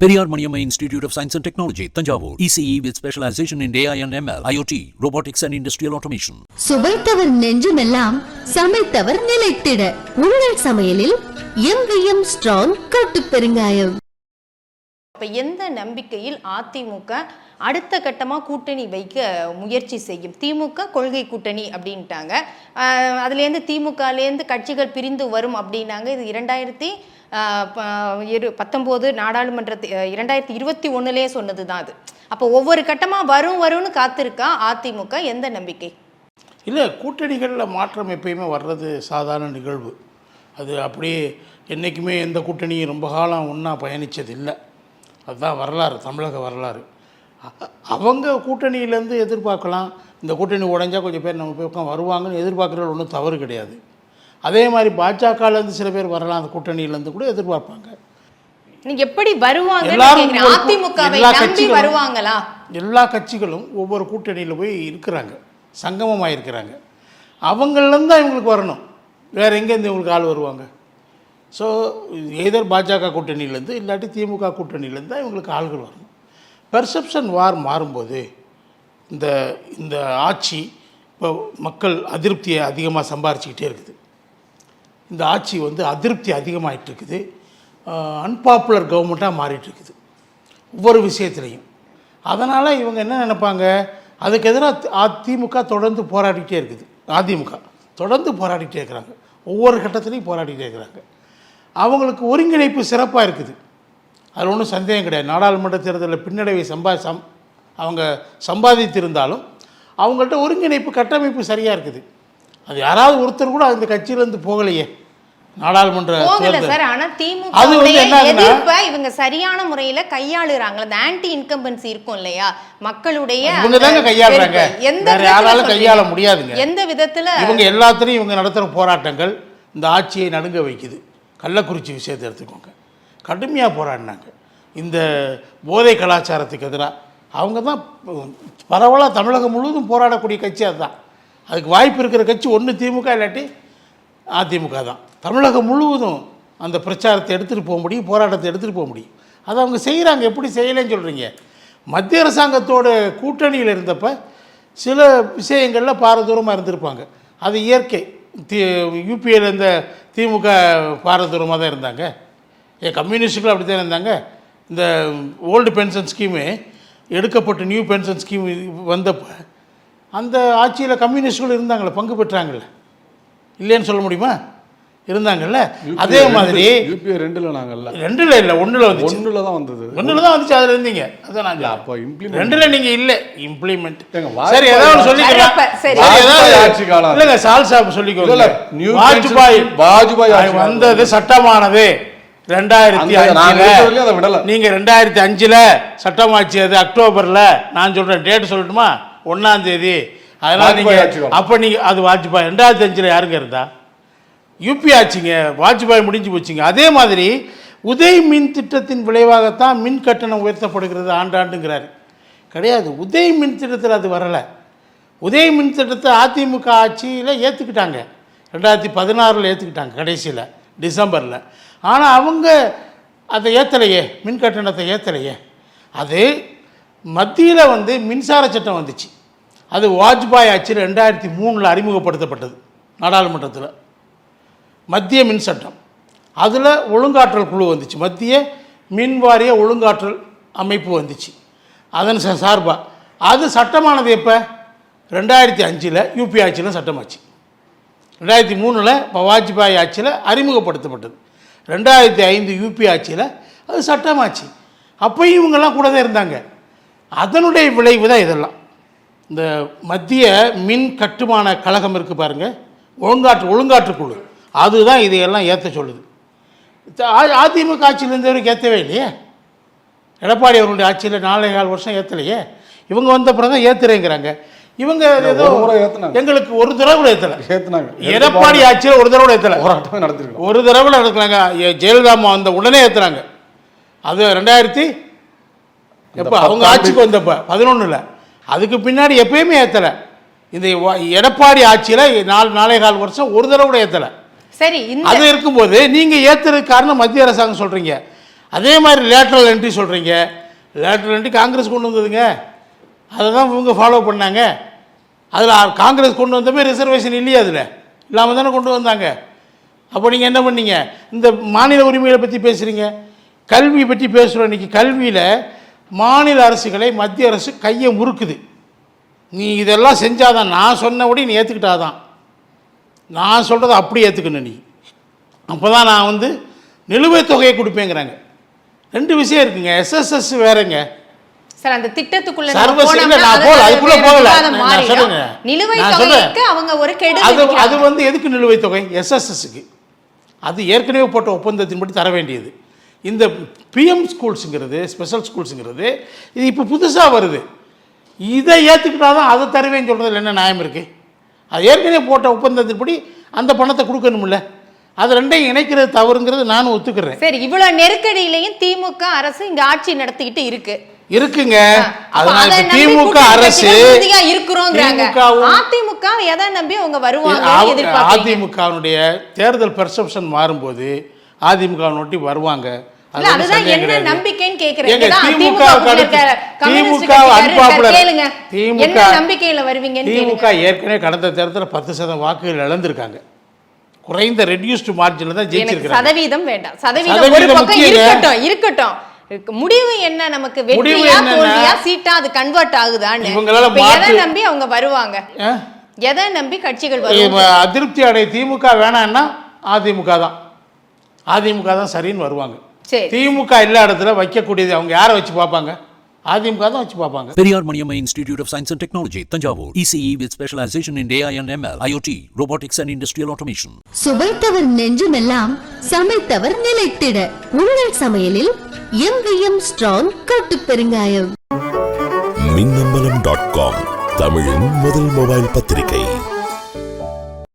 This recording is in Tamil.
Periyar Maniamma Institute of Science and Technology, Tanjavur. ECE with specialization in AI and ML, IoT, robotics and industrial automation. சுவைத்தவர் நெஞ்சுமெல்லாம் சமைத்தவர் நிலைத்திட உங்கள் சமையலில் எம்விஎம் ஸ்ட்ராங் கட்டு பெருங்காயம். இப்போ எந்த நம்பிக்கையில் அதிமுக அடுத்த கட்டமாக கூட்டணி வைக்க முயற்சி செய்யும்? திமுக கொள்கை கூட்டணி அப்படின்ட்டாங்க. அதுலேருந்து திமுகலேருந்து கட்சிகள் பிரிந்து வரும் அப்படின்னாங்க. இது 2019 நாடாளுமன்ற 2021 சொன்னது தான் அது. அப்போ ஒவ்வொரு கட்டமாக வரும்னு காத்திருக்கா அதிமுக. எந்த நம்பிக்கை? இல்லை, கூட்டணிகளில் மாற்றம் எப்பயுமே வர்றது சாதாரண நிகழ்வு. அது அப்படியே என்றைக்குமே எந்த கூட்டணியும் ரொம்ப காலம் ஒன்றா பயணித்தது இல்லை. அதுதான் வரலாறு, தமிழக வரலாறு. அவங்க கூட்டணியிலேருந்து எதிர்பார்க்கலாம், இந்த கூட்டணி உடைஞ்சால் கொஞ்சம் பேர் நம்ம பக்கம் வருவாங்கன்னு எதிர்பார்க்குறது ஒன்றும் தவறு கிடையாது. அதே மாதிரி பாஜகலேருந்து சில பேர் வரலாம், அந்த கூட்டணியிலேருந்து கூட எதிர்பார்ப்பாங்க. நீங்கள் எப்படி வருவாங்க? வருவாங்களா? எல்லா கட்சிகளும் ஒவ்வொரு கூட்டணியில் போய் இருக்கிறாங்க, சங்கமமாக இருக்கிறாங்க. அவங்களேருந்து தான் இவங்களுக்கு வரணும், வேறு எங்கேருந்து இவங்களுக்கு ஆள் வருவாங்க? ஸோ எதர் பாஜக கூட்டணியிலேருந்து இல்லாட்டி திமுக கூட்டணியிலேருந்து தான் இவங்களுக்கு ஆள்கள் வரணும். பெர்செப்ஷன் வார் மாறும்போது இந்த ஆட்சி இப்போ மக்கள் அதிருப்தியை அதிகமாக சம்பாரிச்சிக்கிட்டே இருக்குது. இந்த ஆட்சி அதிருப்தி அதிகமாகிட்டு இருக்குது, அன்பாப்புலர் கவர்மெண்ட்டாக மாறிட்டுருக்குது ஒவ்வொரு விஷயத்துலையும். அதனால் இவங்க என்ன நினைப்பாங்க, அதுக்கு எதிராக திமுக தொடர்ந்து போராடிக்கிட்டே இருக்குது. அதிமுக தொடர்ந்து போராடிக்கிட்டே இருக்கிறாங்க, ஒவ்வொரு கட்டத்துலையும் போராடிக்கிட்டே இருக்கிறாங்க. அவங்களுக்கு ஒருங்கிணைப்பு சிறப்பாக இருக்குது, அதில் ஒன்றும் சந்தேகம் கிடையாது. நாடாளுமன்ற தேர்தலில் பின்னடைவை அவங்க சம்பாதித்திருந்தாலும் அவங்கள்ட்ட ஒருங்கிணைப்பு கட்டமைப்பு சரியாக இருக்குது. அது யாராவது ஒருத்தர் கூட அந்த கட்சியிலேருந்து போகலையே நாடாளுமன்ற சார். ஆனால் திமுக இவங்க சரியான முறையில் கையாளுறாங்க. அந்த ஆன்டி இன்கம்பன்சி இருக்கும் இல்லையா, மக்களுடைய இவங்க தாங்க கையாளுறாங்க, வேற யாராலும் கையாள முடியாதுங்க. எந்த விதத்தில் இவங்க எல்லாத்திலையும் இவங்க நடத்துகிற போராட்டங்கள் இந்த ஆட்சியை நடுங்க வைக்குது. கள்ளக்குறிச்சி விஷயத்தை எடுத்துக்கோங்க, கடுமையாக போராடினாங்க இந்த போதை கலாச்சாரத்துக்கு எதிராக. அவங்க தான் பரவலாக தமிழகம் முழுவதும் போராடக்கூடிய கட்சி. அதுதான் அதுக்கு வாய்ப்பு இருக்கிற கட்சி ஒன்று திமுக இல்லாட்டி அதிமுக தான். தமிழகம் முழுவதும் அந்த பிரச்சாரத்தை எடுத்துகிட்டு போக முடியும், போராட்டத்தை எடுத்துகிட்டு போக முடியும். அதை அவங்க செய்கிறாங்க. எப்படி செய்யலைன்னு சொல்கிறீங்க? மத்திய அரசாங்கத்தோட கூட்டணியில் இருந்தப்போ சில விஷயங்களில் பாரதூரமாக இருந்திருப்பாங்க, அது இயற்கை. யூபியில் இருந்த திமுக பாரதூரமாக தான் இருந்தாங்க. கம்யூனிஸ்டுகள் அப்படி தான் இருந்தாங்க. இந்த ஓல்டு பென்ஷன் ஸ்கீமு எடுக்கப்பட்டு நியூ பென்ஷன் ஸ்கீம் வந்தப்போ அந்த ஆட்சியில் கம்யூனிஸ்டுகள் இருந்தாங்களே, பங்கு பெற்றாங்கள்ல, இல்லைன்னு சொல்ல முடியுமா? இருந்தாங்கல்ல. அதே மாதிரி யூபிஏ 2ல் நாங்கள்ல 2ல் இல்லை 1ல் வந்து 1ல் தான் வந்தது. 1ல் தான் வந்துச்சு, அதில் இருந்தீங்க. அதான் நாங்கள் அப்போ இம்ப்ளிமெண்ட் 2ல் நீங்கள் இல்லை இம்ப்ளிமெண்ட். சரி, ஏதாவது சொல்லிக்கலாம். இல்லைங்க, சால்சா சொல்லிக்கோங்க. வாஜ்பாய் வந்தது சட்டமானது 2005. நீங்கள் 2005 சட்டமாச்சு, அது அக்டோபரில். நான் சொல்கிறேன், டேட் சொல்லட்டுமா? 1ஆம் தேதி. அதனால் நீங்கள் அப்போ நீங்கள் அது வாஜ்பாய் 2005 யாருங்க இருந்தா? யூபி ஆச்சுங்க, வாஜ்பாய் முடிஞ்சு போச்சுங்க. அதே மாதிரி உதய் மின் திட்டத்தின் விளைவாகத்தான் மின் கட்டணம் உயர்த்தப்படுகிறது ஆண்டாண்டுங்கிறாரு. கிடையாது, உதய் மின் திட்டத்தில் அது வரலை. உதய் மின் திட்டத்தை அதிமுக ஆட்சியில் ஏற்றுக்கிட்டாங்க, 2016 ஏற்றுக்கிட்டாங்க கடைசியில் டிசம்பரில். ஆனால் அவங்க அதை ஏற்றலையே, மின் கட்டணத்தை ஏற்றலையே. அது மத்தியில் மின்சார சட்டம் வந்துச்சு, அது வாஜ்பாய் ஆட்சியில் 2003 அறிமுகப்படுத்தப்பட்டது நாடாளுமன்றத்தில். மத்திய மின் சட்டம், அதில் ஒழுங்காற்றல் குழு வந்துச்சு, மத்திய மின் வாரிய ஒழுங்காற்றல் அமைப்பு வந்துச்சு. அதன் சார்பாக அது சட்டமானது எப்போ? 2005 யூபி ஆட்சியில் சட்டமாச்சு. 2003 இப்போ வாஜ்பாய் ஆட்சியில் அறிமுகப்படுத்தப்பட்டது. 2005 யூபி ஆட்சியில் அது சட்டமாச்சு. அப்போயும் இவங்கெல்லாம் கூட தான் இருந்தாங்க. அதனுடைய விளைவு தான் இதெல்லாம். இந்த மத்திய மின் கட்டுமான கழகம் இருக்குது பாருங்கள், ஒழுங்காற்றுக்குழு, அதுதான் இதையெல்லாம் ஏற்ற சொல்லுது. அதிமுக ஆட்சியில் இருந்தவருக்கு ஏற்றவே இல்லையே. எடப்பாடி அவர்களுடைய ஆட்சியில் 4.25 வருஷம் ஏற்றலையே. இவங்க வந்த பிறகு தான் ஏற்றுறேங்கிறாங்க. இவங்க ஏதோ எங்களுக்கு ஒரு தடவை கூட ஏற்றலை. எடப்பாடி ஆட்சியில் ஒரு தடவை கூட ஏற்றலை, ஒரு தடவை கூட நடக்கிறாங்க. ஜெயலலிதா வந்த உடனே ஏற்றுறாங்க. அது 2000 எப்போ அவங்க ஆட்சிக்கு வந்தப்போ 11. அதுக்கு பின்னாடி எப்பயுமே ஏற்றலை. இந்த எடப்பாடி ஆட்சியில் 4.25 வருஷம் ஒரு தடவை கூட ஏற்றலை. சரி, அது இருக்கும்போது நீங்கள் ஏற்றுறதுக்கு காரணம் மத்திய அரசாங்கம் சொல்கிறீங்க. அதே மாதிரி லேட்ரல் என்ட்ரி சொல்கிறீங்க, லேட்ரல் என்ட்ரி காங்கிரஸ் கொண்டு வந்ததுங்க, அதை தான் இவங்க ஃபாலோ பண்ணாங்க. அதில் காங்கிரஸ் கொண்டு வந்தமே ரிசர்வேஷன் இல்லையே, அதில் இல்லாமல் தானே கொண்டு வந்தாங்க. அப்போ நீங்கள் என்ன பண்ணீங்க? இந்த மாநில உரிமைகளை பற்றி பேசுகிறீங்க, கல்வி பற்றி பேசுகிறோம். இன்றைக்கி கல்வியில் மாநில அரசுகளை மத்திய அரசு கையை முறுக்குது. நீ இதெல்லாம் செஞ்சாதான், நான் சொன்னபடி நீ ஏற்றுக்கிட்டாதான், நான் சொல்கிறத அப்படி ஏற்றுக்கணும் நீ, அப்போ தான் நான் வந்து நிலுவைத் தொகையை கொடுப்பேங்கிறாங்க. ரெண்டு விஷயம் இருக்குங்க. எஸ்எஸ்எஸ் வேறங்க சார், அந்த திட்டத்துக்குள்ள அது வந்து எதுக்கு நிலுவைத் தொகை? எஸ்எஸ்எஸ்க்கு அது ஏற்கனவே போட்ட ஒப்பந்தத்தின்படி தர வேண்டியது. இந்த பிஎம் ஸ்கூல்ஸுங்கிறது, ஸ்பெஷல் ஸ்கூல்ஸுங்கிறது இது இப்போ புதுசாக வருது. இதை ஏற்றுக்கிட்டா தான் அதை தருவேன்னு சொல்கிறதுல என்ன நியாயம் இருக்குது? அது ஏற்கனவே போட்ட ஒப்பந்தத்தின்படி அந்த பணத்தை கொடுக்கணும்ல. அது ரெண்டையும் இணைக்கிறது தவறுங்கிறது நானும் ஒத்துக்கிறேன். சரி, இவ்வளவு நெருக்கடியிலையும் திமுக அரசு இங்க ஆட்சி நடத்திக்கிட்டு இருக்குங்க. அதனால திமுக அரசு இருக்கிறோங்கிறாங்க. அதிமுக எதை நம்பி அவங்க வருவாங்க? அதிமுகவுடைய தேர்தல் பெர்செப்ஷன் மாறும்போது அதிமுக நோட்டி வருவாங்க. அதுதான் என்ன நம்பிக்கைன்னு கேக்குறேன். நம்பிக்கையில வருவீங்கன்னு திமுக ஏற்கனவே கடந்த தேர்தலில் 10% வாக்குகள் இழந்திருக்காங்க. குறைந்த ரெடியூஸ்டு மார்ஜின்ல தான் ஜெயிச்சிருக்காங்க. சதவீதம் வேண்டாம், சதவீதம் ஒரு பக்கம் இருக்கட்டும். முடிவு என்ன? நமக்கு வெற்றியா தோல்வியா சீட்டா அது கன்வெர்ட் ஆகுதான்னு எதை நம்பி அவங்க வருவாங்க? எதை நம்பி கட்சிகள் வருவாங்க? அதிருப்தி அடைய திமுக வேணாம்னா அதிமுக தான் சரின்னு வருவாங்க. திமுக எல்லா இடத்துல வைக்கக்கூடியது அவங்க யாரை வச்சு பார்ப்பாங்க? அதிமுக தான் வச்சு பார்ப்பாங்க. Periyar Maniammai institute of science and technology, Thanjavur. ECE with specialization in AI and ML, IoT, robotics and industrial automation. சுவைத்தவர் நெஞ்சுமெல்லாம் சமைத்தவர் நிலைத்திட உங்கள் சமையலில் MVM ஸ்ட்ராங் கட்டு பெருங்காயம். மின்னம்பலம்.com, தமிழின் முதல் மொபைல் பத்திரிகை.